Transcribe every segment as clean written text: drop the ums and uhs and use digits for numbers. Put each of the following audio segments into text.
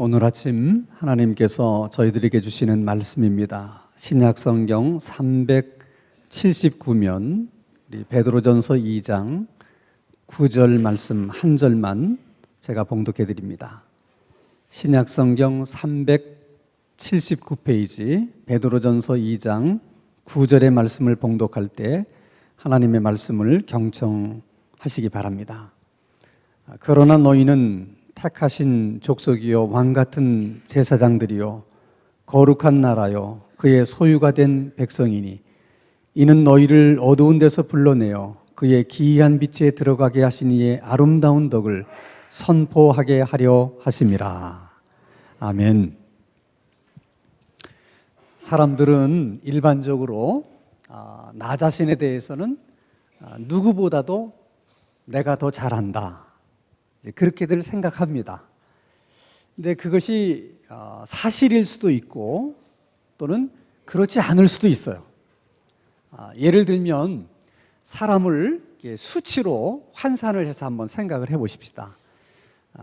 오늘 아침 하나님께서 저희들에게 주시는 말씀입니다. 신약성경 379면 베드로전서 2장 9절 말씀 한 절만 제가 봉독해 드립니다. 신약성경 379페이지 베드로전서 2장 9절의 말씀을 봉독할 때 하나님의 말씀을 경청하시기 바랍니다. 그러나 너희는 택하신 족속이요 왕같은 제사장들이요 거룩한 나라요 그의 소유가 된 백성이니 이는 너희를 어두운 데서 불러내어 그의 기이한 빛에 들어가게 하신 이의 아름다운 덕을 선포하게 하려 하심이라. 아멘. 사람들은 일반적으로 나 자신에 대해서는 누구보다도 내가 더 잘한다, 그렇게들 생각합니다. 근데 그것이 사실일 수도 있고 또는 그렇지 않을 수도 있어요. 예를 들면 사람을 수치로 환산을 해서 한번 생각을 해 보십시다.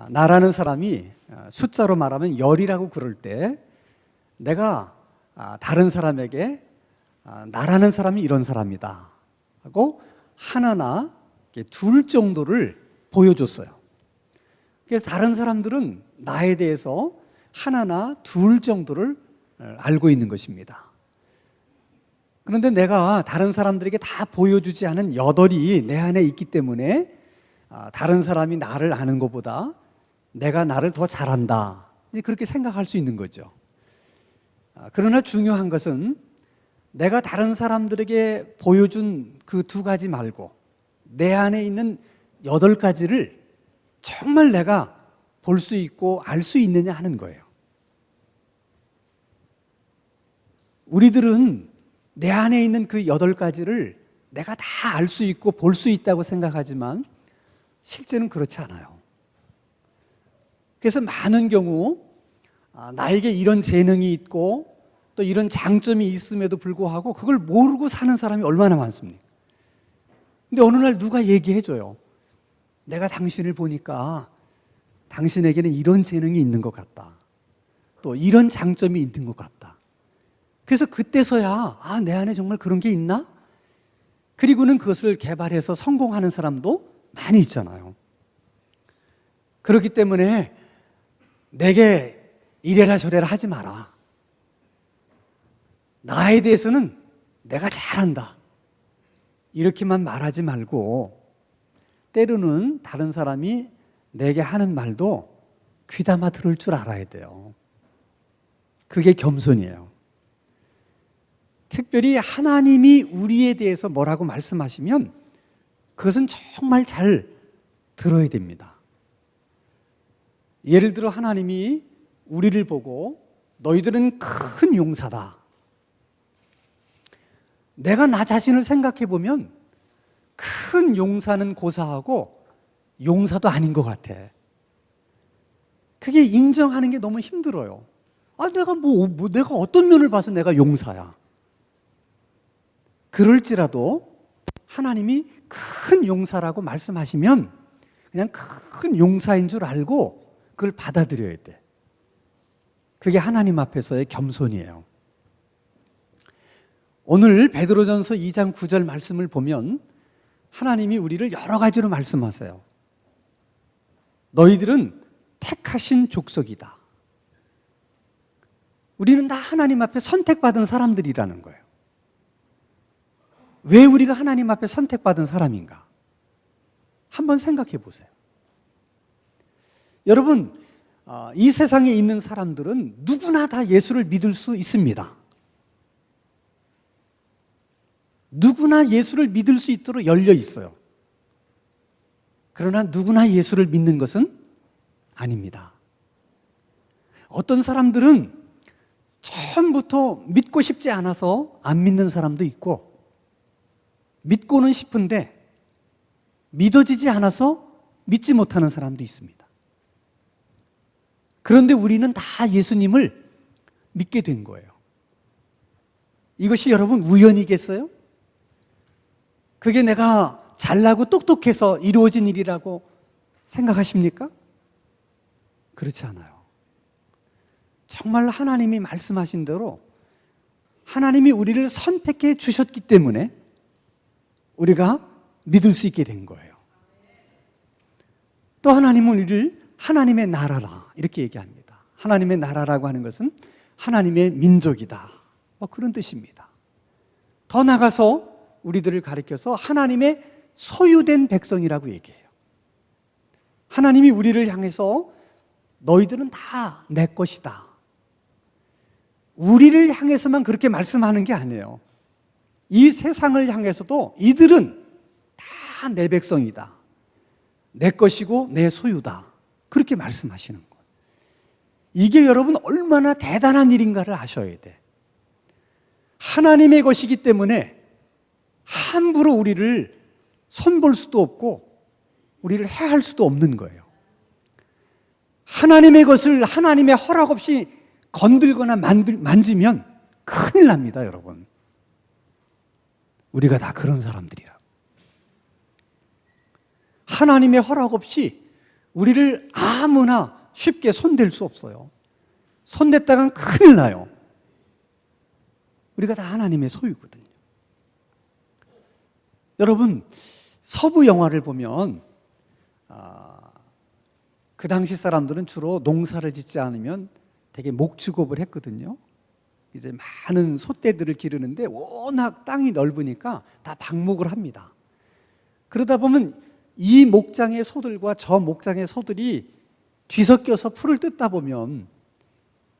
나라는 사람이 숫자로 말하면 열이라고 그럴 때 내가 다른 사람에게 나라는 사람이 이런 사람이다 하고 하나나 둘 정도를 보여줬어요. 그래서 다른 사람들은 나에 대해서 하나나 둘 정도를 알고 있는 것입니다. 그런데 내가 다른 사람들에게 다 보여주지 않은 8이 내 안에 있기 때문에 다른 사람이 나를 아는 것보다 내가 나를 더 잘한다, 그렇게 생각할 수 있는 거죠. 그러나 중요한 것은 내가 다른 사람들에게 보여준 그 2가지 말고 내 안에 있는 8가지를 정말 내가 볼 수 있고 알 수 있느냐 하는 거예요. 우리들은 내 안에 있는 그 8가지를 내가 다 알 수 있고 볼 수 있다고 생각하지만 실제는 그렇지 않아요. 그래서 많은 경우 나에게 이런 재능이 있고 또 이런 장점이 있음에도 불구하고 그걸 모르고 사는 사람이 얼마나 많습니까? 근데 어느 날 누가 얘기해 줘요. 내가 당신을 보니까 당신에게는 이런 재능이 있는 것 같다, 또 이런 장점이 있는 것 같다. 그래서 그때서야 내 안에 정말 그런 게 있나? 그리고는 그것을 개발해서 성공하는 사람도 많이 있잖아요. 그렇기 때문에 내게 이래라 저래라 하지 마라, 나에 대해서는 내가 잘한다, 이렇게만 말하지 말고 때로는 다른 사람이 내게 하는 말도 귀담아 들을 줄 알아야 돼요. 그게 겸손이에요. 특별히 하나님이 우리에 대해서 뭐라고 말씀하시면 그것은 정말 잘 들어야 됩니다. 예를 들어 하나님이 우리를 보고 너희들은 큰 용사다. 내가 나 자신을 생각해 보면 큰 용사는 고사하고 용사도 아닌 것 같아. 그게 인정하는 게 너무 힘들어요. 내가 내가 어떤 면을 봐서 내가 용사야. 그럴지라도 하나님이 큰 용사라고 말씀하시면 그냥 큰 용사인 줄 알고 그걸 받아들여야 돼. 그게 하나님 앞에서의 겸손이에요. 오늘 베드로전서 2장 9절 말씀을 보면 하나님이 우리를 여러 가지로 말씀하세요. 너희들은 택하신 족속이다. 우리는 다 하나님 앞에 선택받은 사람들이라는 거예요. 왜 우리가 하나님 앞에 선택받은 사람인가? 한번 생각해 보세요. 여러분, 이 세상에 있는 사람들은 누구나 다 예수를 믿을 수 있습니다. 누구나 예수를 믿을 수 있도록 열려 있어요. 그러나 누구나 예수를 믿는 것은 아닙니다. 어떤 사람들은 처음부터 믿고 싶지 않아서 안 믿는 사람도 있고, 믿고는 싶은데 믿어지지 않아서 믿지 못하는 사람도 있습니다. 그런데 우리는 다 예수님을 믿게 된 거예요. 이것이 여러분 우연이겠어요? 그게 내가 잘나고 똑똑해서 이루어진 일이라고 생각하십니까? 그렇지 않아요. 정말 하나님이 말씀하신 대로 하나님이 우리를 선택해 주셨기 때문에 우리가 믿을 수 있게 된 거예요. 또 하나님은 우리를 하나님의 나라라 이렇게 얘기합니다. 하나님의 나라라고 하는 것은 하나님의 민족이다, 그런 뜻입니다. 더 나가서 우리들을 가리켜서 하나님의 소유된 백성이라고 얘기해요. 하나님이 우리를 향해서 너희들은 다 내 것이다, 우리를 향해서만 그렇게 말씀하는 게 아니에요. 이 세상을 향해서도 이들은 다 내 백성이다, 내 것이고 내 소유다, 그렇게 말씀하시는 거예요. 이게 여러분 얼마나 대단한 일인가를 아셔야 돼. 하나님의 것이기 때문에 함부로 우리를 손볼 수도 없고 우리를 해할 수도 없는 거예요. 하나님의 것을 하나님의 허락 없이 건들거나 만지면 큰일 납니다, 여러분. 우리가 다 그런 사람들이라. 하나님의 허락 없이 우리를 아무나 쉽게 손댈 수 없어요. 손댔다간 큰일 나요. 우리가 다 하나님의 소유거든요. 여러분, 서부 영화를 보면 그 당시 사람들은 주로 농사를 짓지 않으면 되게 목축업을 했거든요. 이제 많은 소떼들을 기르는데 워낙 땅이 넓으니까 다 방목을 합니다. 그러다 보면 이 목장의 소들과 저 목장의 소들이 뒤섞여서 풀을 뜯다 보면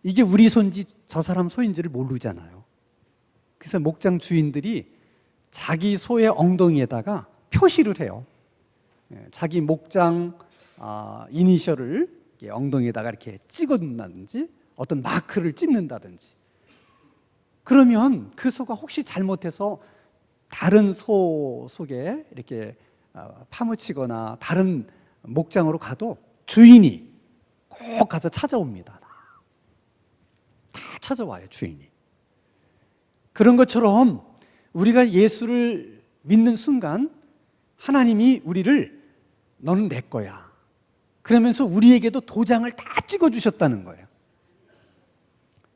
이게 우리 소인지 저 사람 소인지를 모르잖아요. 그래서 목장 주인들이 자기 소의 엉덩이에다가 표시를 해요. 자기 목장 이니셜을 엉덩이에다가 이렇게 찍어둔다든지 어떤 마크를 찍는다든지. 그러면 그 소가 혹시 잘못해서 다른 소 속에 이렇게 파묻히거나 다른 목장으로 가도 주인이 꼭 가서 찾아옵니다. 다 찾아와요, 주인이. 그런 것처럼 우리가 예수를 믿는 순간 하나님이 우리를 너는 내 거야, 그러면서 우리에게도 도장을 다 찍어주셨다는 거예요.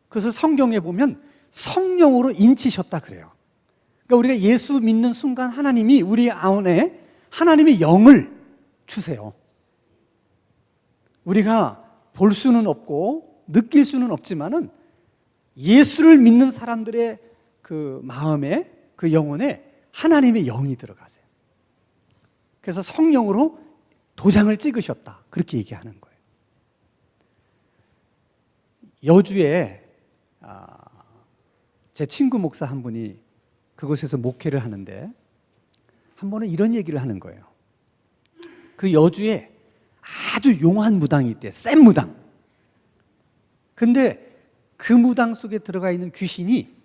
그래서 성경에 보면 성령으로 인치셨다 그래요. 그러니까 우리가 예수 믿는 순간 하나님이 우리 안에 하나님의 영을 주세요. 우리가 볼 수는 없고 느낄 수는 없지만은 예수를 믿는 사람들의 그 마음에, 그 영혼에 하나님의 영이 들어가세요. 그래서 성령으로 도장을 찍으셨다, 그렇게 얘기하는 거예요. 여주에 제 친구 목사 한 분이 그곳에서 목회를 하는데 한 번은 이런 얘기를 하는 거예요. 그 여주에 아주 용한 무당이 있대, 센 무당. 근데 그 무당 속에 들어가 있는 귀신이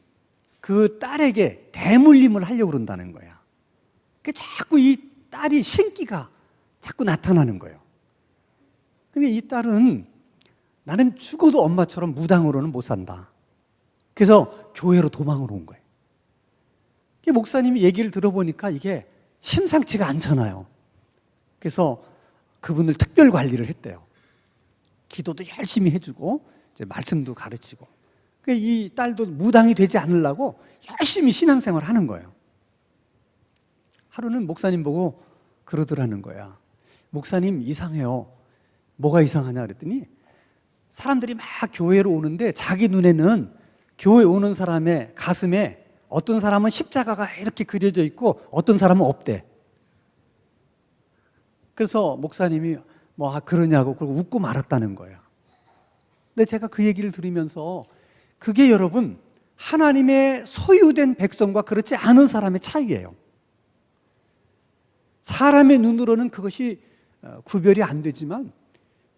그 딸에게 대물림을 하려고 그런다는 거야. 그 자꾸 이 딸이 신기가 자꾸 나타나는 거예요. 근데 이 딸은 나는 죽어도 엄마처럼 무당으로는 못 산다. 그래서 교회로 도망을 온 거예요. 목사님이 얘기를 들어보니까 이게 심상치가 않잖아요. 그래서 그분을 특별 관리를 했대요. 기도도 열심히 해주고 이제 말씀도 가르치고. 이 딸도 무당이 되지 않으려고 열심히 신앙생활을 하는 거예요. 하루는 목사님 보고 그러더라는 거야. 목사님 이상해요. 뭐가 이상하냐 그랬더니 사람들이 막 교회로 오는데 자기 눈에는 교회 오는 사람의 가슴에 어떤 사람은 십자가가 이렇게 그려져 있고 어떤 사람은 없대. 그래서 목사님이 그러냐고 그러고 웃고 말았다는 거야. 근데 제가 그 얘기를 들으면서 그게 여러분 하나님의 소유된 백성과 그렇지 않은 사람의 차이예요. 사람의 눈으로는 그것이 구별이 안 되지만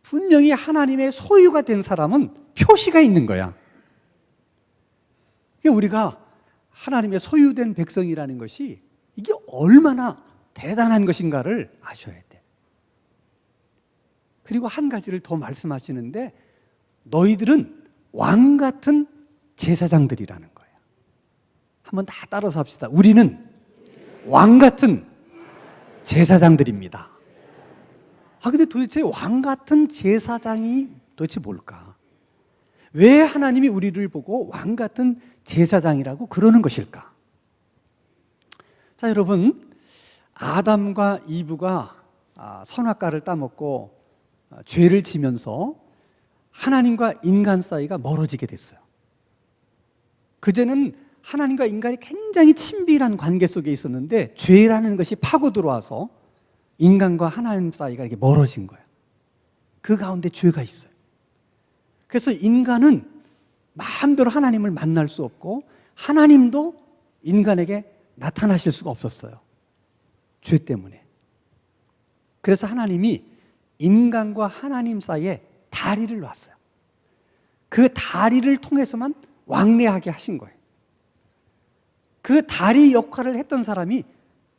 분명히 하나님의 소유가 된 사람은 표시가 있는 거야. 우리가 하나님의 소유된 백성이라는 것이 이게 얼마나 대단한 것인가를 아셔야 돼. 그리고 한 가지를 더 말씀하시는데 너희들은 왕 같은 제사장들이라는 거예요. 한번 다 따라서 합시다. 우리는 왕 같은 제사장들입니다. 근데 도대체 왕 같은 제사장이 도대체 뭘까? 왜 하나님이 우리를 보고 왕 같은 제사장이라고 그러는 것일까? 자, 여러분, 아담과 이브가 선악과를 따먹고 죄를 지면서 하나님과 인간 사이가 멀어지게 됐어요. 그제는 하나님과 인간이 굉장히 친밀한 관계 속에 있었는데 죄라는 것이 파고 들어와서 인간과 하나님 사이가 이렇게 멀어진 거예요. 그 가운데 죄가 있어요. 그래서 인간은 마음대로 하나님을 만날 수 없고 하나님도 인간에게 나타나실 수가 없었어요. 죄 때문에. 그래서 하나님이 인간과 하나님 사이에 다리를 놨어요. 그 다리를 통해서만 왕래하게 하신 거예요. 그 다리 역할을 했던 사람이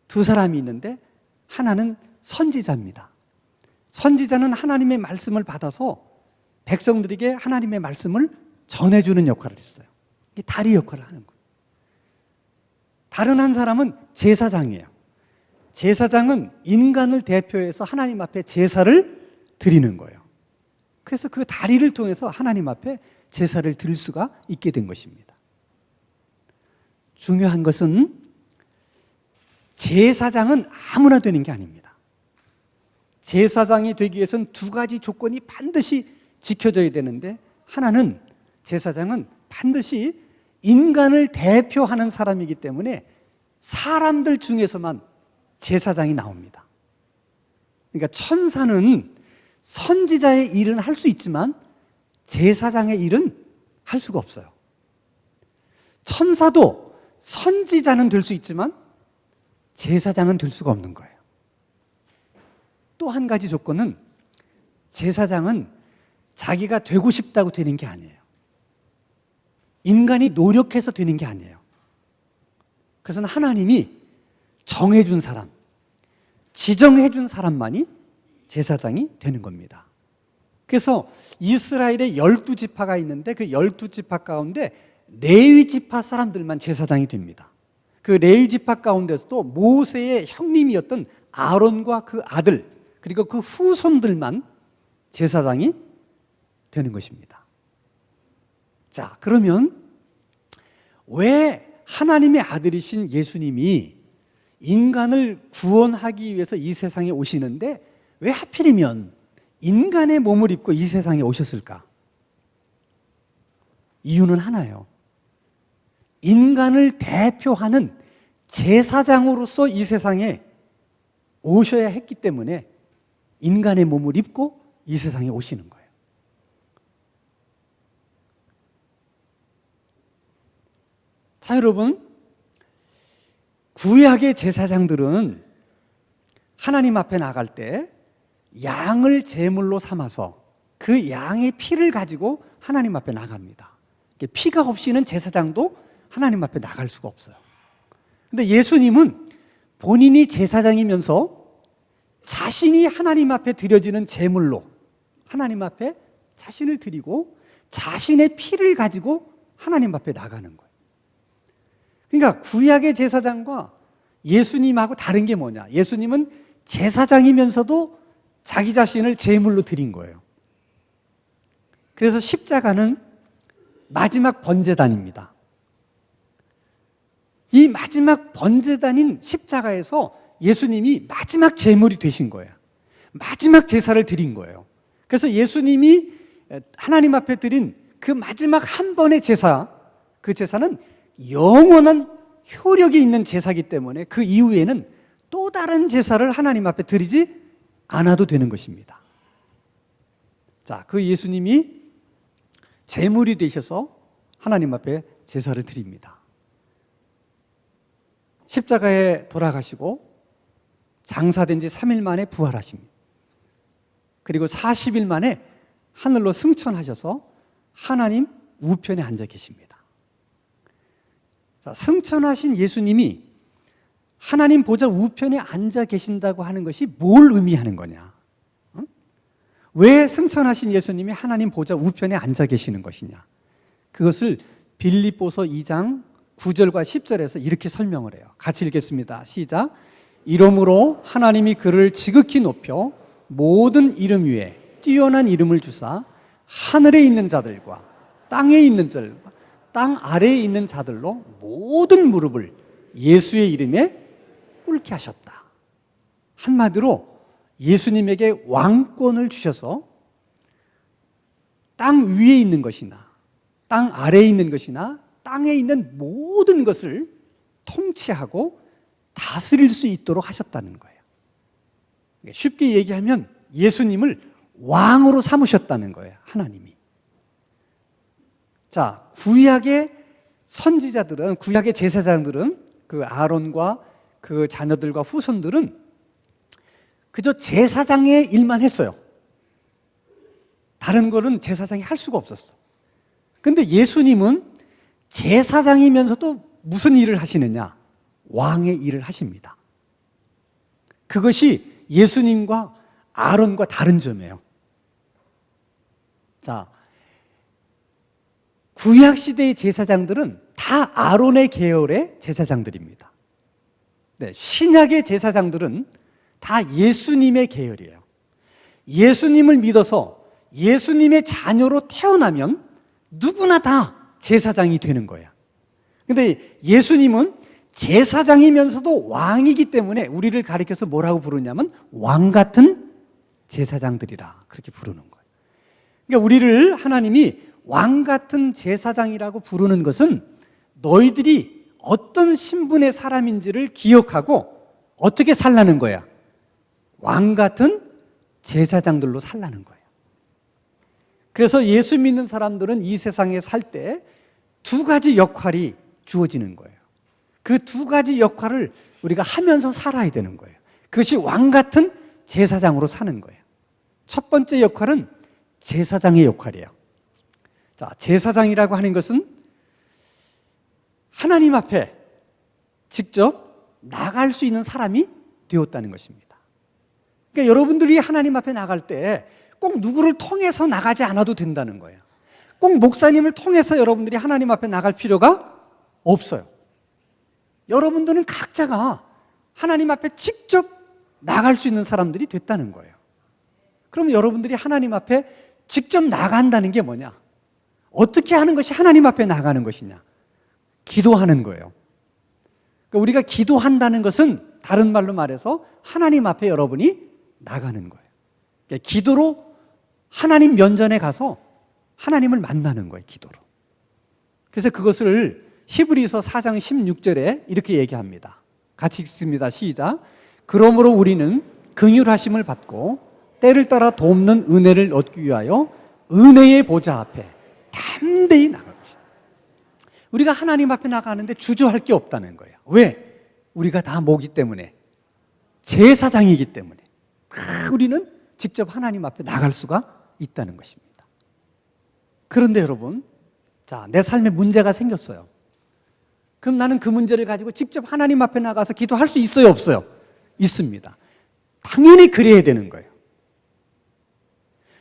두 사람이 있는데 하나는 선지자입니다. 선지자는 하나님의 말씀을 받아서 백성들에게 하나님의 말씀을 전해주는 역할을 했어요. 이게 다리 역할을 하는 거예요. 다른 한 사람은 제사장이에요. 제사장은 인간을 대표해서 하나님 앞에 제사를 드리는 거예요. 그래서 그 다리를 통해서 하나님 앞에 제사를 드릴 수가 있게 된 것입니다. 중요한 것은 제사장은 아무나 되는 게 아닙니다. 제사장이 되기 위해서는 두 가지 조건이 반드시 지켜져야 되는데 하나는 제사장은 반드시 인간을 대표하는 사람이기 때문에 사람들 중에서만 제사장이 나옵니다. 그러니까 천사는 선지자의 일은 할 수 있지만 제사장의 일은 할 수가 없어요. 천사도 선지자는 될 수 있지만 제사장은 될 수가 없는 거예요. 또 한 가지 조건은 제사장은 자기가 되고 싶다고 되는 게 아니에요. 인간이 노력해서 되는 게 아니에요. 그것은 하나님이 정해준 사람, 지정해준 사람만이 제사장이 되는 겁니다. 그래서 이스라엘에 12지파가 있는데 그 12지파 가운데 레위지파 사람들만 제사장이 됩니다. 그 레위지파 가운데서도 모세의 형님이었던 아론과 그 아들 그리고 그 후손들만 제사장이 되는 것입니다. 자, 그러면 왜 하나님의 아들이신 예수님이 인간을 구원하기 위해서 이 세상에 오시는데 왜 하필이면 인간의 몸을 입고 이 세상에 오셨을까? 이유는 하나예요. 인간을 대표하는 제사장으로서 이 세상에 오셔야 했기 때문에 인간의 몸을 입고 이 세상에 오시는 거예요. 자, 여러분, 구약의 제사장들은 하나님 앞에 나갈 때 양을 제물로 삼아서 그 양의 피를 가지고 하나님 앞에 나갑니다. 피가 없이는 제사장도 하나님 앞에 나갈 수가 없어요. 근데 예수님은 본인이 제사장이면서 자신이 하나님 앞에 드려지는 제물로 하나님 앞에 자신을 드리고 자신의 피를 가지고 하나님 앞에 나가는 거예요. 그러니까 구약의 제사장과 예수님하고 다른 게 뭐냐? 예수님은 제사장이면서도 자기 자신을 제물로 드린 거예요. 그래서 십자가는 마지막 번제단입니다. 이 마지막 번제단인 십자가에서 예수님이 마지막 제물이 되신 거예요. 마지막 제사를 드린 거예요. 그래서 예수님이 하나님 앞에 드린 그 마지막 한 번의 제사, 그 제사는 영원한 효력이 있는 제사이기 때문에 그 이후에는 또 다른 제사를 하나님 앞에 드리지 않아도 되는 것입니다. 자, 그 예수님이 제물이 되셔서 하나님 앞에 제사를 드립니다. 십자가에 돌아가시고 장사된 지 3일 만에 부활하십니다. 그리고 40일 만에 하늘로 승천하셔서 하나님 우편에 앉아 계십니다. 자, 승천하신 예수님이 하나님 보좌 우편에 앉아 계신다고 하는 것이 뭘 의미하는 거냐? 왜 승천하신 예수님이 하나님 보좌 우편에 앉아 계시는 것이냐? 그것을 빌립보서 2장 9절과 10절에서 이렇게 설명을 해요. 같이 읽겠습니다. 시작. 이러므로 하나님이 그를 지극히 높여 모든 이름 위에 뛰어난 이름을 주사 하늘에 있는 자들과 땅에 있는 자들과 땅 아래에 있는 자들로 모든 무릎을 예수의 이름에 꿇게 하셨다. 한마디로 예수님에게 왕권을 주셔서 땅 위에 있는 것이나 땅 아래에 있는 것이나 땅에 있는 모든 것을 통치하고 다스릴 수 있도록 하셨다는 거예요. 쉽게 얘기하면 예수님을 왕으로 삼으셨다는 거예요, 하나님이. 자, 구약의 선지자들은, 구약의 제사장들은, 그 아론과 그 자녀들과 후손들은 그저 제사장의 일만 했어요. 다른 거는 제사장이 할 수가 없었어. 근데 예수님은 제사장이면서도 무슨 일을 하시느냐? 왕의 일을 하십니다. 그것이 예수님과 아론과 다른 점이에요. 자, 구약시대의 제사장들은 다 아론의 계열의 제사장들입니다. 네, 신약의 제사장들은 다 예수님의 계열이에요. 예수님을 믿어서 예수님의 자녀로 태어나면 누구나 다 제사장이 되는 거야. 근데 예수님은 제사장이면서도 왕이기 때문에 우리를 가리켜서 뭐라고 부르냐면 왕 같은 제사장들이라 그렇게 부르는 거예요. 그러니까 우리를 하나님이 왕 같은 제사장이라고 부르는 것은 너희들이 어떤 신분의 사람인지를 기억하고 어떻게 살라는 거야? 왕 같은 제사장들로 살라는 거예요. 그래서 예수 믿는 사람들은 이 세상에 살 때 두 가지 역할이 주어지는 거예요. 그 두 가지 역할을 우리가 하면서 살아야 되는 거예요. 그것이 왕 같은 제사장으로 사는 거예요. 첫 번째 역할은 제사장의 역할이에요. 자, 제사장이라고 하는 것은 하나님 앞에 직접 나갈 수 있는 사람이 되었다는 것입니다. 그러니까 여러분들이 하나님 앞에 나갈 때 꼭 누구를 통해서 나가지 않아도 된다는 거예요. 꼭 목사님을 통해서 여러분들이 하나님 앞에 나갈 필요가 없어요. 여러분들은 각자가 하나님 앞에 직접 나갈 수 있는 사람들이 됐다는 거예요. 그럼 여러분들이 하나님 앞에 직접 나간다는 게 뭐냐? 어떻게 하는 것이 하나님 앞에 나가는 것이냐? 기도하는 거예요. 그러니까 우리가 기도한다는 것은 다른 말로 말해서 하나님 앞에 여러분이 나가는 거예요. 그러니까 기도로 하나님 면전에 가서 하나님을 만나는 거예요, 기도로. 그래서 그것을 히브리서 4장 16절에 이렇게 얘기합니다. 같이 읽습니다. 시작. 그러므로 우리는 긍휼하심을 받고 때를 따라 돕는 은혜를 얻기 위하여 은혜의 보좌 앞에 담대히 나갈 것이다. 우리가 하나님 앞에 나가는데 주저할 게 없다는 거예요. 왜? 우리가 다 뭐기 때문에? 제사장이기 때문에. 우리는 직접 하나님 앞에 나갈 수가 있다는 것입니다. 그런데 여러분, 자, 내 삶에 문제가 생겼어요. 그럼 나는 그 문제를 가지고 직접 하나님 앞에 나가서 기도할 수 있어요, 없어요? 있습니다. 당연히 그래야 되는 거예요.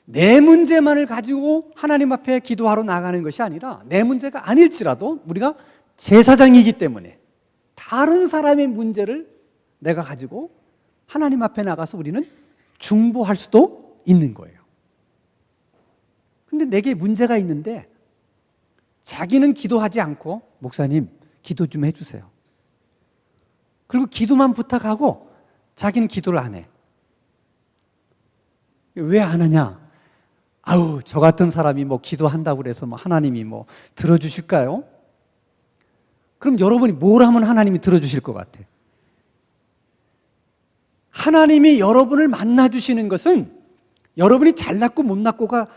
내 문제만을 가지고 하나님 앞에 기도하러 나가는 것이 아니라 내 문제가 아닐지라도 우리가 제사장이기 때문에 다른 사람의 문제를 내가 가지고 하나님 앞에 나가서 우리는 중보할 수도 있는 거예요. 근데 내게 문제가 있는데 자기는 기도하지 않고 목사님 기도 좀 해주세요. 그리고 기도만 부탁하고 자기는 기도를 안 해. 왜 안 하냐? 아우, 저 같은 사람이 뭐 기도한다고 그래서 뭐 하나님이 뭐 들어주실까요? 그럼 여러분이 뭘 하면 하나님이 들어주실 것 같아? 하나님이 여러분을 만나주시는 것은 여러분이 잘났고 못났고가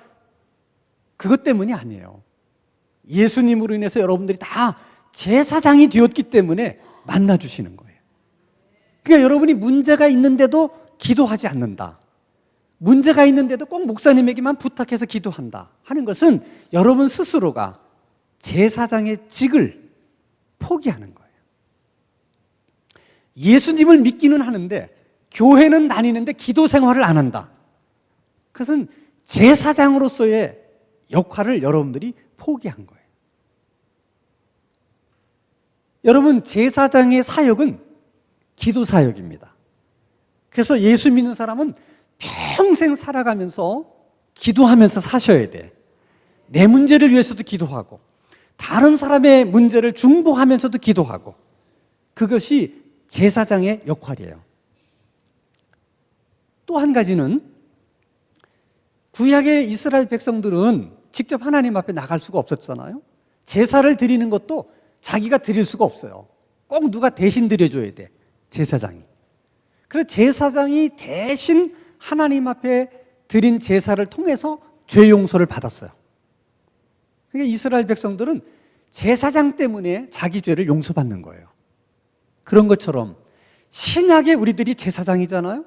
그것 때문이 아니에요. 예수님으로 인해서 여러분들이 다 제사장이 되었기 때문에 만나주시는 거예요. 그러니까 여러분이 문제가 있는데도 기도하지 않는다. 문제가 있는데도 꼭 목사님에게만 부탁해서 기도한다 하는 것은 여러분 스스로가 제사장의 직을 포기하는 거예요. 예수님을 믿기는 하는데 교회는 다니는데 기도 생활을 안 한다. 그것은 제사장으로서의 역할을 여러분들이 포기한 거예요. 여러분, 제사장의 사역은 기도 사역입니다. 그래서 예수 믿는 사람은 평생 살아가면서 기도하면서 사셔야 돼. 내 문제를 위해서도 기도하고 다른 사람의 문제를 중보하면서도 기도하고, 그것이 제사장의 역할이에요. 또 한 가지는, 구약의 이스라엘 백성들은 직접 하나님 앞에 나갈 수가 없었잖아요. 제사를 드리는 것도 자기가 드릴 수가 없어요. 꼭 누가 대신 드려줘야 돼, 제사장이. 그래서 제사장이 대신 하나님 앞에 드린 제사를 통해서 죄 용서를 받았어요. 그러니까 이스라엘 백성들은 제사장 때문에 자기 죄를 용서받는 거예요. 그런 것처럼 신약의 우리들이 제사장이잖아요.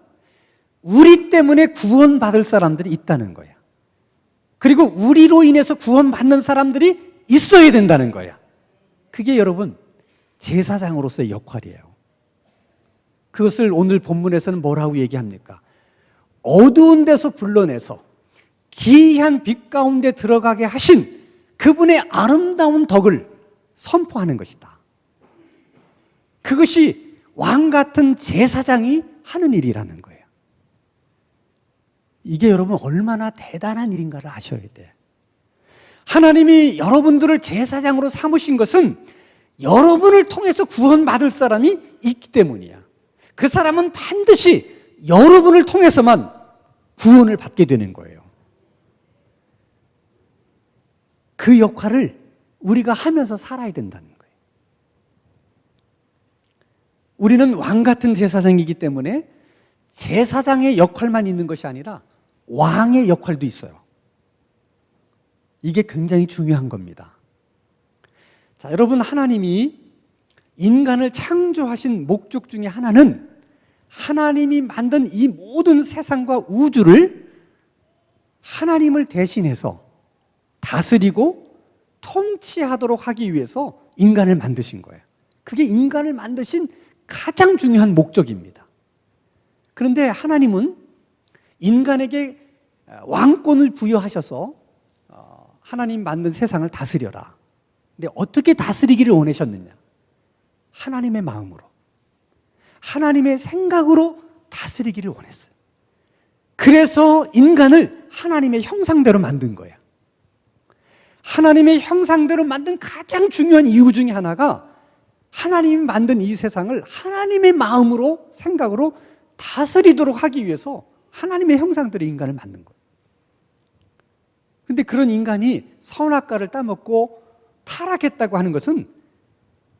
우리 때문에 구원받을 사람들이 있다는 거야. 그리고 우리로 인해서 구원받는 사람들이 있어야 된다는 거야. 그게 여러분 제사장으로서의 역할이에요. 그것을 오늘 본문에서는 뭐라고 얘기합니까? 어두운 데서 불러내서 기이한 빛 가운데 들어가게 하신 그분의 아름다운 덕을 선포하는 것이다. 그것이 왕 같은 제사장이 하는 일이라는 거예요. 이게 여러분 얼마나 대단한 일인가를 아셔야 돼. 하나님이 여러분들을 제사장으로 삼으신 것은 여러분을 통해서 구원받을 사람이 있기 때문이야. 그 사람은 반드시 여러분을 통해서만 구원을 받게 되는 거예요. 그 역할을 우리가 하면서 살아야 된다는 거예요. 우리는 왕 같은 제사장이기 때문에 제사장의 역할만 있는 것이 아니라 왕의 역할도 있어요. 이게 굉장히 중요한 겁니다. 자, 여러분, 하나님이 인간을 창조하신 목적 중에 하나는 하나님이 만든 이 모든 세상과 우주를 하나님을 대신해서 다스리고 통치하도록 하기 위해서 인간을 만드신 거예요. 그게 인간을 만드신 가장 중요한 목적입니다. 그런데 하나님은 인간에게 왕권을 부여하셔서 하나님 만든 세상을 다스려라. 근데 어떻게 다스리기를 원하셨느냐? 하나님의 마음으로, 하나님의 생각으로 다스리기를 원했어요. 그래서 인간을 하나님의 형상대로 만든 거야. 하나님의 형상대로 만든 가장 중요한 이유 중에 하나가 하나님이 만든 이 세상을 하나님의 마음으로, 생각으로 다스리도록 하기 위해서 하나님의 형상대로 인간을 만든 거예요. 근데 그런 인간이 선악과를 따먹고 타락했다고 하는 것은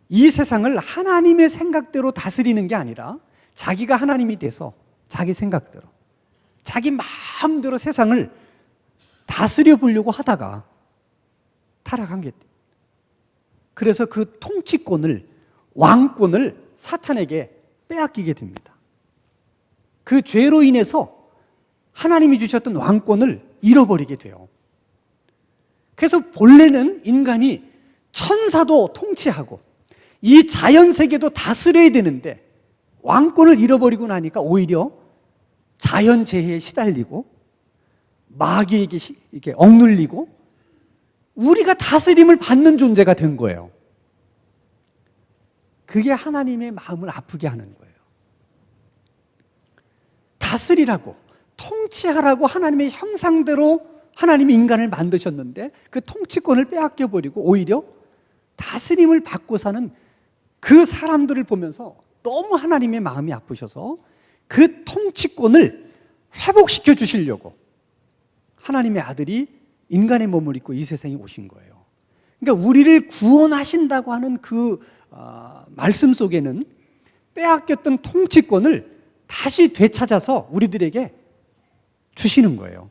이 세상을 하나님의 생각대로 다스리는 게 아니라 자기가 하나님이 돼서 자기 생각대로, 자기 마음대로 세상을 다스려 보려고 하다가 타락한 게, 그래서 그 통치권을, 왕권을 사탄에게 빼앗기게 됩니다. 그 죄로 인해서 하나님이 주셨던 왕권을 잃어버리게 돼요. 그래서 본래는 인간이 천사도 통치하고 이 자연 세계도 다스려야 되는데 왕권을 잃어버리고 나니까 오히려 자연 재해에 시달리고 마귀에게 이렇게 억눌리고 우리가 다스림을 받는 존재가 된 거예요. 그게 하나님의 마음을 아프게 하는 거예요. 다스리라고, 통치하라고 하나님의 형상대로 하나님이 인간을 만드셨는데 그 통치권을 빼앗겨버리고 오히려 다스림을 받고 사는 그 사람들을 보면서 너무 하나님의 마음이 아프셔서 그 통치권을 회복시켜 주시려고 하나님의 아들이 인간의 몸을 입고 이 세상에 오신 거예요. 그러니까 우리를 구원하신다고 하는 그 말씀 속에는 빼앗겼던 통치권을 다시 되찾아서 우리들에게 주시는 거예요.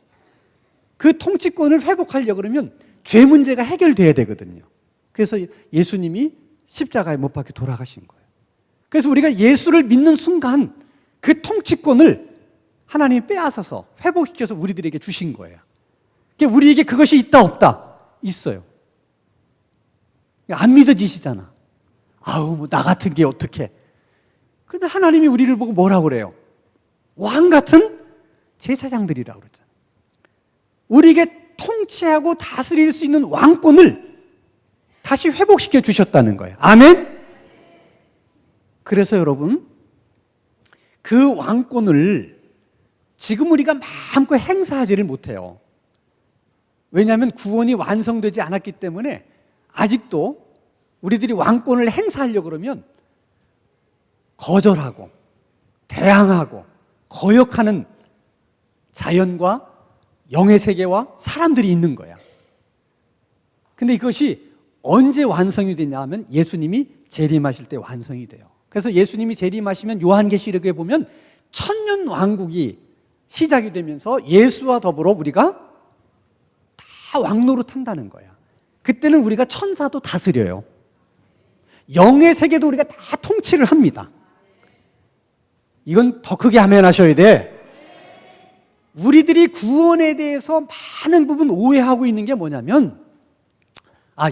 그 통치권을 회복하려고 그러면 죄 문제가 해결돼야 되거든요. 그래서 예수님이 십자가에 못 박혀 돌아가신 거예요. 그래서 우리가 예수를 믿는 순간 그 통치권을 하나님이 빼앗아서 회복시켜서 우리들에게 주신 거예요. 그러니까 우리에게 그것이 있다 없다? 있어요. 안 믿어지시잖아. 아우, 뭐 나 같은 게 어떡해. 그런데 하나님이 우리를 보고 뭐라고 그래요? 왕 같은 제사장들이라고 그러잖아요. 우리에게 통치하고 다스릴 수 있는 왕권을 다시 회복시켜 주셨다는 거예요. 아멘? 그래서 여러분, 그 왕권을 지금 우리가 마음껏 행사하지를 못해요. 왜냐하면 구원이 완성되지 않았기 때문에 아직도 우리들이 왕권을 행사하려고 그러면 거절하고 대항하고 거역하는 자연과 영의 세계와 사람들이 있는 거야. 근데 이것이 언제 완성이 되냐 하면 예수님이 재림하실 때 완성이 돼요. 그래서 예수님이 재림하시면 요한계시록에 보면 천년 왕국이 시작이 되면서 예수와 더불어 우리가 다 왕노릇 한다는 거야. 그때는 우리가 천사도 다스려요. 영의 세계도 우리가 다 통치를 합니다. 이건 더 크게 아멘 하셔야 돼. 우리들이 구원에 대해서 많은 부분 오해하고 있는 게 뭐냐면,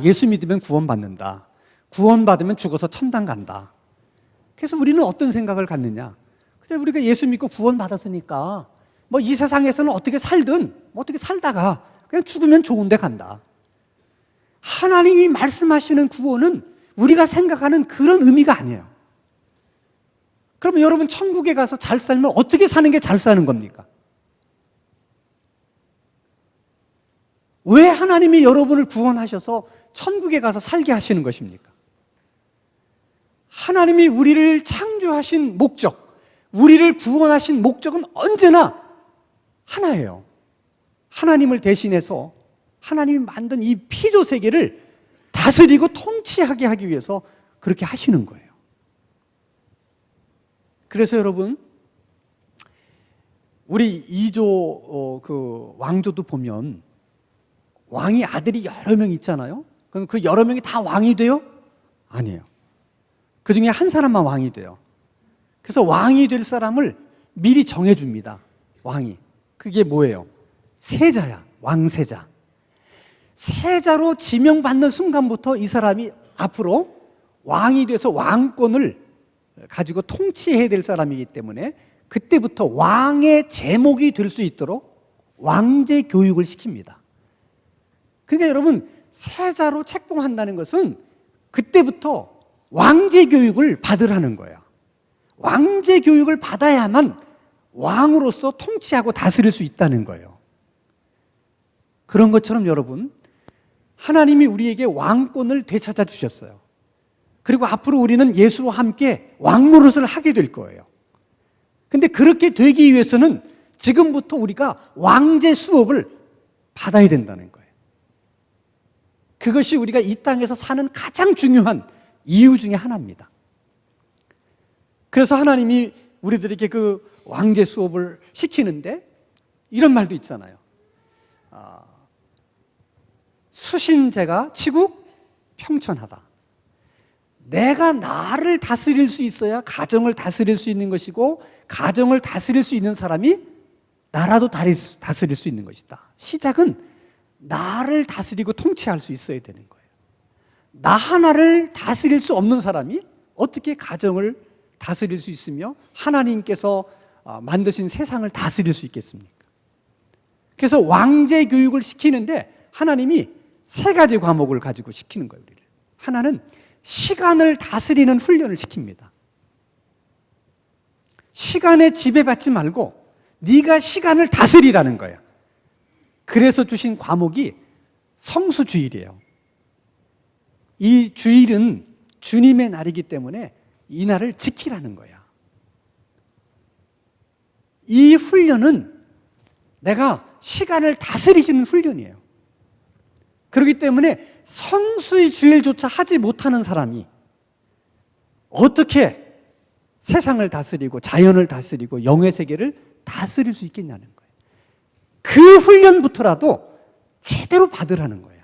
예수 믿으면 구원받는다. 구원받으면 죽어서 천당 간다. 그래서 우리는 어떤 생각을 갖느냐? 그냥 우리가 예수 믿고 구원받았으니까 이 세상에서는 어떻게 살든 어떻게 살다가 그냥 죽으면 좋은 데 간다. 하나님이 말씀하시는 구원은 우리가 생각하는 그런 의미가 아니에요. 그러면 여러분 천국에 가서 잘 살면 어떻게 사는 게 잘 사는 겁니까? 왜 하나님이 여러분을 구원하셔서 천국에 가서 살게 하시는 것입니까? 하나님이 우리를 창조하신 목적, 우리를 구원하신 목적은 언제나 하나예요. 하나님을 대신해서 하나님이 만든 이 피조 세계를 다스리고 통치하게 하기 위해서 그렇게 하시는 거예요. 그래서 여러분, 우리 2조 그 왕조도 보면 왕이 아들이 여러 명 있잖아요. 그럼 그 여러 명이 다 왕이 돼요? 아니에요. 그 중에 한 사람만 왕이 돼요. 그래서 왕이 될 사람을 미리 정해줍니다. 왕이. 그게 뭐예요? 세자야. 왕세자. 세자로 지명받는 순간부터 이 사람이 앞으로 왕이 돼서 왕권을 가지고 통치해야 될 사람이기 때문에 그때부터 왕의 제목이 될 수 있도록 왕제 교육을 시킵니다. 그러니까 여러분, 세자로 책봉한다는 것은 그때부터 왕제 교육을 받으라는 거예요. 왕제 교육을 받아야만 왕으로서 통치하고 다스릴 수 있다는 거예요. 그런 것처럼 여러분, 하나님이 우리에게 왕권을 되찾아 주셨어요. 그리고 앞으로 우리는 예수와 함께 왕노릇을 하게 될 거예요. 근데 그렇게 되기 위해서는 지금부터 우리가 왕제 수업을 받아야 된다는 거예요. 그것이 우리가 이 땅에서 사는 가장 중요한 이유 중에 하나입니다. 그래서 하나님이 우리들에게 그 왕제 수업을 시키는데 이런 말도 있잖아요. 수신제가 치국 평천하다. 내가 나를 다스릴 수 있어야 가정을 다스릴 수 있는 것이고, 가정을 다스릴 수 있는 사람이 나라도 다스릴 수 있는 것이다. 시작은 나를 다스리고 통치할 수 있어야 되는 거예요. 나 하나를 다스릴 수 없는 사람이 어떻게 가정을 다스릴 수 있으며 하나님께서 만드신 세상을 다스릴 수 있겠습니까? 그래서 왕제 교육을 시키는데 하나님이 세 가지 과목을 가지고 시키는 거예요. 우리를. 하나는 시간을 다스리는 훈련을 시킵니다. 시간에 지배받지 말고 네가 시간을 다스리라는 거예요. 그래서 주신 과목이 성수주일이에요. 이 주일은 주님의 날이기 때문에 이 날을 지키라는 거야. 이 훈련은 내가 시간을 다스리시는 훈련이에요. 그렇기 때문에 성수의 주일조차 하지 못하는 사람이 어떻게 세상을 다스리고 자연을 다스리고 영의 세계를 다스릴 수 있겠냐는 거예요. 그 훈련부터라도 제대로 받으라는 거야.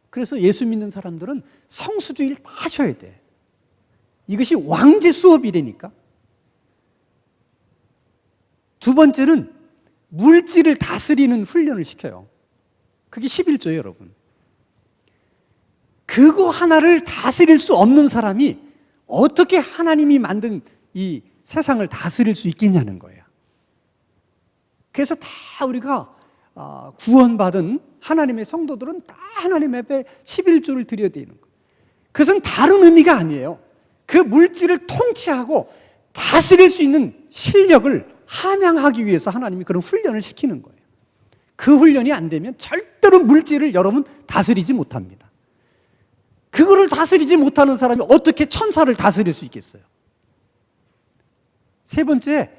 그래서 예수 믿는 사람들은 성수주일 다 하셔야 돼. 이것이 왕제 수업이라니까. 두 번째는 물질을 다스리는 훈련을 시켜요. 그게 11조예요, 여러분. 그거 하나를 다스릴 수 없는 사람이 어떻게 하나님이 만든 이 세상을 다스릴 수 있겠냐는 거예요. 그래서 다 우리가 구원받은 하나님의 성도들은 다 하나님 앞에 11조를 드려야 되는 거예요. 그것은 다른 의미가 아니에요. 그 물질을 통치하고 다스릴 수 있는 실력을 함양하기 위해서 하나님이 그런 훈련을 시키는 거예요. 그 훈련이 안 되면 절대로 물질을 여러분 다스리지 못합니다. 그거를 다스리지 못하는 사람이 어떻게 천사를 다스릴 수 있겠어요? 세 번째,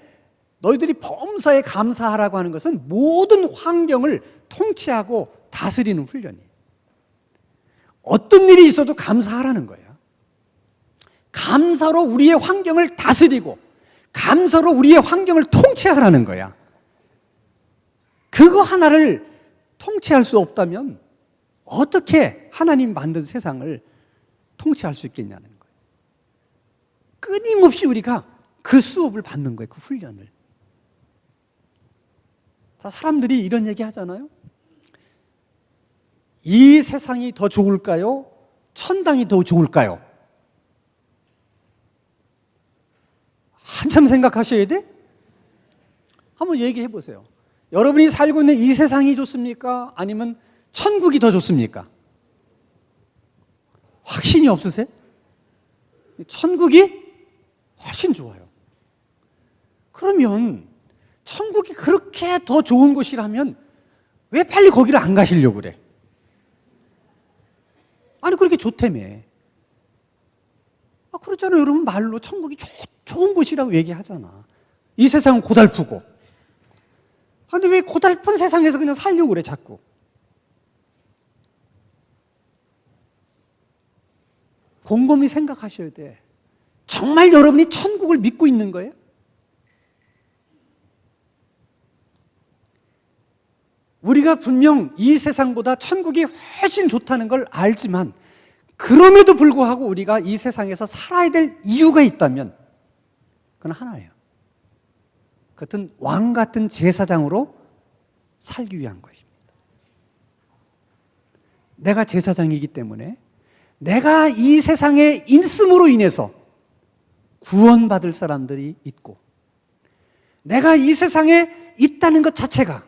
너희들이 범사에 감사하라고 하는 것은 모든 환경을 통치하고 다스리는 훈련이에요. 어떤 일이 있어도 감사하라는 거예요. 감사로 우리의 환경을 다스리고 감사로 우리의 환경을 통치하라는 거야. 그거 하나를 통치할 수 없다면 어떻게 하나님 만든 세상을 통치할 수 있겠냐는 거예요. 끊임없이 우리가 그 수업을 받는 거예요. 그 훈련을. 사람들이 이런 얘기 하잖아요. 이 세상이 더 좋을까요? 천당이 더 좋을까요? 한참 생각하셔야 돼? 한번 얘기해 보세요. 여러분이 살고 있는 이 세상이 좋습니까? 아니면 천국이 더 좋습니까? 확신이 없으세요? 천국이 훨씬 좋아요. 그러면 천국이 그렇게 더 좋은 곳이라면 왜 빨리 거기를 안 가시려고 그래? 아니 그렇게 좋다며. 그렇잖아요. 여러분 말로 천국이 좋은 곳이라고 얘기하잖아. 이 세상은 고달프고. 근데 왜 고달픈 세상에서 그냥 살려고 그래 자꾸? 곰곰이 생각하셔야 돼. 정말 여러분이 천국을 믿고 있는 거예요? 우리가 분명 이 세상보다 천국이 훨씬 좋다는 걸 알지만 그럼에도 불구하고 우리가 이 세상에서 살아야 될 이유가 있다면 그건 하나예요. 그것은 왕 같은 제사장으로 살기 위한 것입니다. 내가 제사장이기 때문에 내가 이 세상에 있음으로 인해서 구원받을 사람들이 있고 내가 이 세상에 있다는 것 자체가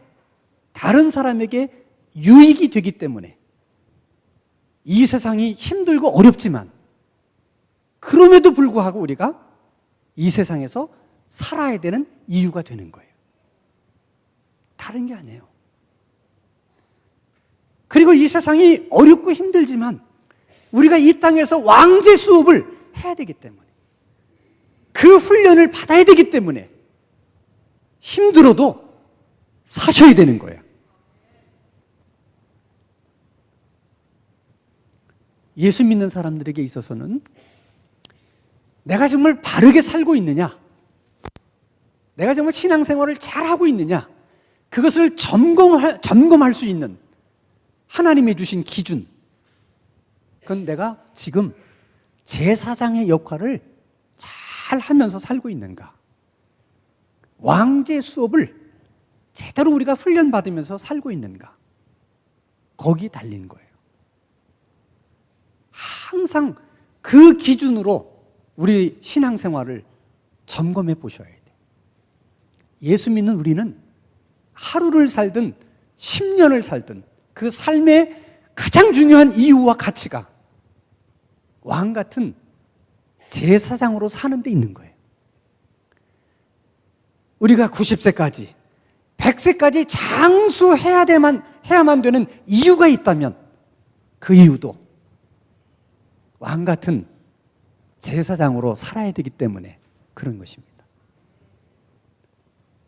다른 사람에게 유익이 되기 때문에 이 세상이 힘들고 어렵지만 그럼에도 불구하고 우리가 이 세상에서 살아야 되는 이유가 되는 거예요. 다른 게 아니에요. 그리고 이 세상이 어렵고 힘들지만 우리가 이 땅에서 왕제 수업을 해야 되기 때문에 그 훈련을 받아야 되기 때문에 힘들어도 사셔야 되는 거예요. 예수 믿는 사람들에게 있어서는 내가 정말 바르게 살고 있느냐, 내가 정말 신앙생활을 잘하고 있느냐, 그것을 점검할 수 있는 하나님이 주신 기준, 그건 내가 지금 제사장의 역할을 잘 하면서 살고 있는가, 왕제 수업을 제대로 우리가 훈련받으면서 살고 있는가, 거기 달린 거예요. 항상 그 기준으로 우리 신앙생활을 점검해 보셔야 돼요. 예수 믿는 우리는 하루를 살든 10년을 살든 그 삶의 가장 중요한 이유와 가치가 왕 같은 제사장으로 사는 데 있는 거예요. 우리가 90세까지 100세까지 장수해야만 되는 이유가 있다면 그 이유도 왕 같은 제사장으로 살아야 되기 때문에 그런 것입니다.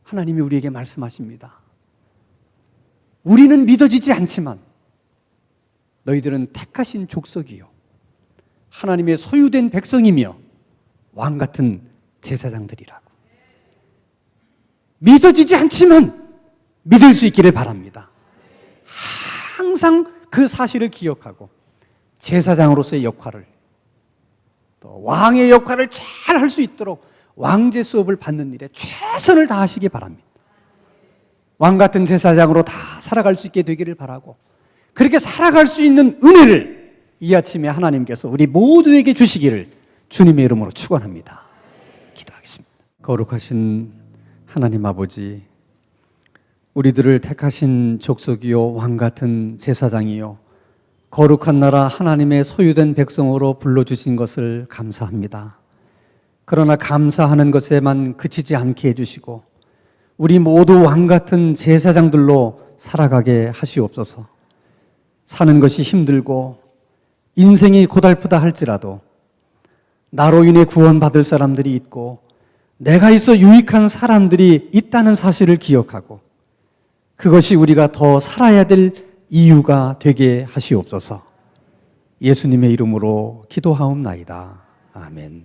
하나님이 우리에게 말씀하십니다. 우리는 믿어지지 않지만 너희들은 택하신 족속이요 하나님의 소유된 백성이며 왕 같은 제사장들이라고. 믿어지지 않지만 믿을 수 있기를 바랍니다. 항상 그 사실을 기억하고 제사장으로서의 역할을, 또 왕의 역할을 잘 할 수 있도록 왕제 수업을 받는 일에 최선을 다하시기 바랍니다. 왕 같은 제사장으로 다 살아갈 수 있게 되기를 바라고, 그렇게 살아갈 수 있는 은혜를 이 아침에 하나님께서 우리 모두에게 주시기를 주님의 이름으로 축원합니다. 기도하겠습니다. 거룩하신 하나님 아버지, 우리들을 택하신 족속이요 왕 같은 제사장이요 거룩한 나라 하나님의 소유된 백성으로 불러주신 것을 감사합니다. 그러나 감사하는 것에만 그치지 않게 해주시고 우리 모두 왕 같은 제사장들로 살아가게 하시옵소서. 사는 것이 힘들고 인생이 고달프다 할지라도 나로 인해 구원받을 사람들이 있고 내가 있어 유익한 사람들이 있다는 사실을 기억하고 그것이 우리가 더 살아야 될 이유가 되게 하시옵소서. 예수님의 이름으로 기도하옵나이다. 아멘.